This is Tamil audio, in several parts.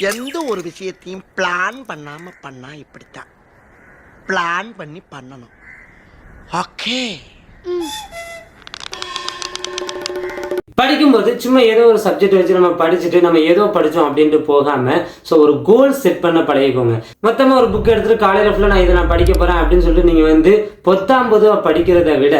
எந்த ஒரு விஷயத்தையும் பிளான் பண்ணாம பண்ணா இப்படித்தான். பிளான் பண்ணி பண்ணணும். ஓகே. படிக்கும்போது சும்மா ஏதோ ஒரு சப்ஜெக்ட் வச்சு நம்ம படிச்சுட்டு நம்ம ஏதோ படித்தோம் அப்படின்ட்டு போகாமல் ஸோ ஒரு கோல் செட் பண்ண பழகிக்கோங்க. மொத்தமாக ஒரு புக் எடுத்துகிட்டு காலையில் ஃபுல்லாக நான் இதை படிக்க போகிறேன் அப்படின்னு சொல்லிட்டு நீங்கள் வந்து பொத்தாம்பதுவாக படிக்கிறத விட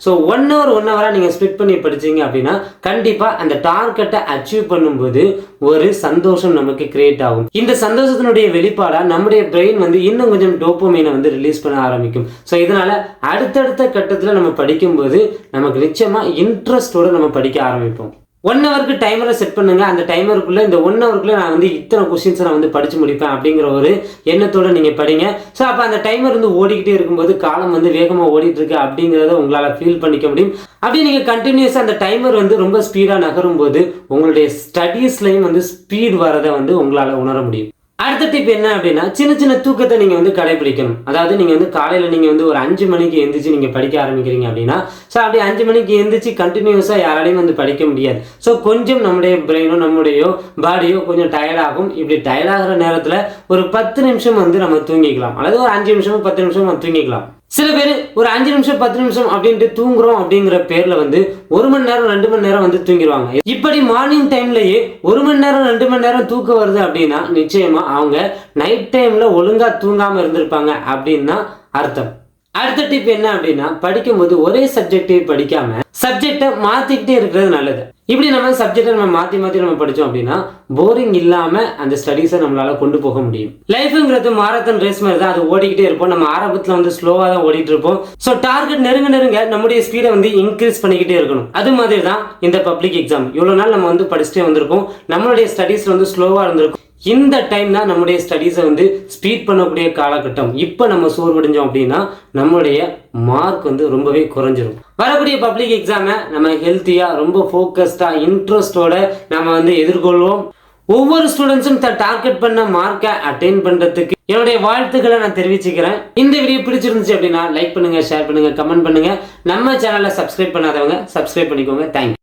ஸோ 1 hour நீங்கள் ஸ்பிட் பண்ணி படிச்சீங்க அப்படின்னா கண்டிப்பாக அந்த டார்கெட்டை அச்சீவ் பண்ணும்போது ஒரு சந்தோஷம் நமக்கு கிரியேட் ஆகும். இந்த சந்தோஷத்தினுடைய வெளிப்பாடாக நம்முடைய பிரெயின் வந்து இன்னும் கொஞ்சம் டோப்பமைனை வந்து ரிலீஸ் பண்ண ஆரம்பிக்கும். ஸோ இதனால் அடுத்தடுத்த கட்டத்தில் நம்ம படிக்கும்போது நமக்கு நிச்சயமாக இன்ட்ரெஸ்டோடு நம்ம படிக்க ஆரம்பிப்போம். 1 hour டைமரை செட் பண்ணுங்க. அந்த டைமருக்குள்ள இந்த 1 hour நான் வந்து இத்தனை கொஸ்டின்ஸ் நான் வந்து படிச்சு முடிப்பேன் அப்படிங்கிற ஒரு எண்ணத்தோட நீங்க படிங்க. ஸோ அப்போ அந்த டைமர் வந்து ஓடிக்கிட்டே இருக்கும்போது காலம் வந்து வேகமாக ஓடிட்டு இருக்கு அப்படிங்கிறத உங்களால் ஃபீல் பண்ணிக்க முடியும். அப்படியே நீங்கள் கண்டினியூஸாக அந்த டைமர் வந்து ரொம்ப ஸ்பீடாக நகரும் போது உங்களுடைய ஸ்டடீஸ்லையும் வந்து ஸ்பீட் வரதை வந்து உங்களால் உணர முடியும். அடுத்த டிப் என்ன அப்படின்னா சின்ன சின்ன தூக்கத்தை நீங்கள் வந்து கடைபிடிக்கணும். அதாவது நீங்கள் வந்து காலையில் நீங்கள் வந்து ஒரு 5 மணிக்கு எழுந்திரிச்சு நீங்கள் படிக்க ஆரம்பிக்கிறீங்க அப்படின்னா ஸோ அப்படி 5 மணிக்கு எழுந்திரிச்சு கண்டினியூஸாக யாராலையும் வந்து படிக்க முடியாது. ஸோ கொஞ்சம் நம்முடைய பிரெயினோ நம்முடைய பாடியோ கொஞ்சம் டயர்டாகும். இப்படி டயர்டாகிற நேரத்தில் ஒரு 10 நிமிஷம் வந்து நம்ம தூங்கிக்கலாம். அல்லது ஒரு 5 நிமிஷமோ 10 நிமிஷம் தூங்கிக்கலாம். சில பேர் ஒரு 5 நிமிஷம் 10 நிமிஷம் அப்படின்ட்டு தூங்குறோம் அப்படிங்கிற பேர்ல வந்து 1 மணி நேரம் 2 மணி நேரம் வந்து தூங்கிடுவாங்க. இப்படி மார்னிங் டைம்லயே 1 மணி நேரம் 2 மணி நேரம் தூக்கம் வருது அப்படின்னா நிச்சயமா அவங்க நைட் டைம்ல ஒழுங்கா தூங்காம இருந்திருப்பாங்க அப்படின்னு தான் அர்த்தம். அடுத்த டிப் என்ன அப்படின்னா படிக்கும்போது ஒரே சப்ஜெக்டே படிக்காம சப்ஜெக்டை மாத்திக்கிட்டே இருக்கிறது நல்லது. இப்படி நம்ம சப்ஜெக்டை நம்ம மாற்றி நம்ம படித்தோம் அப்படின்னா போரிங் இல்லாமல் அந்த ஸ்டடீஸை நம்மளால கொண்டு போக முடியும். லைஃப்ங்கிறது மாரத்தான் ரேஸ் மாதிரி தான். அது ஓடிக்கிட்டே இருப்போம். நம்ம ஆரம்பத்தில் வந்து ஸ்லோவாக தான் ஓடிட்டு இருப்போம். ஸோ டார்கெட் நெருங்க நம்முடைய ஸ்பீடை வந்து இன்க்ரீஸ் பண்ணிக்கிட்டே இருக்கணும். அது மாதிரி தான் இந்த பப்ளிக் எக்ஸாம். இவ்வளோ நாள் நம்ம வந்து படிச்சுட்டே வந்திருக்கோம். நம்மளுடைய ஸ்டடீஸ் வந்து ஸ்லோவாக இருந்திருக்கும். இந்த டைம் தான் நம்முடைய ஸ்டடீஸை வந்து ஸ்பீட் பண்ணக்கூடிய காலகட்டம். இப்போ நம்ம சோர்வடைஞ்சோம் அப்படின்னா நம்மளுடைய மார்க் வந்து ரொம்பவே குறைஞ்சிரும். வரக்கூடிய பப்ளிக் எக்ஸாமை நம்ம ஹெல்த்தியாக ரொம்ப ஃபோக்கஸ்டாக இன்ட்ரெஸ்டோட நம்ம வந்து எதிர்கொள்வோம். ஒவ்வொரு ஸ்டூடெண்ட்ஸும் டார்கெட் பண்ண மார்க்கை அட்டைன் பண்ணுறதுக்கு என்னுடைய வாழ்த்துக்களை நான் தெரிவிச்சுக்கிறேன். இந்த வீடியோ பிடிச்சிருந்துச்சு அப்படின்னா லைக் பண்ணுங்க, ஷேர் பண்ணுங்க, கமெண்ட் பண்ணுங்க. நம்ம சேனலை சப்ஸ்கிரைப் பண்ணாதவங்க சப்ஸ்கிரைப் பண்ணிக்கோங்க. தேங்க்யூ.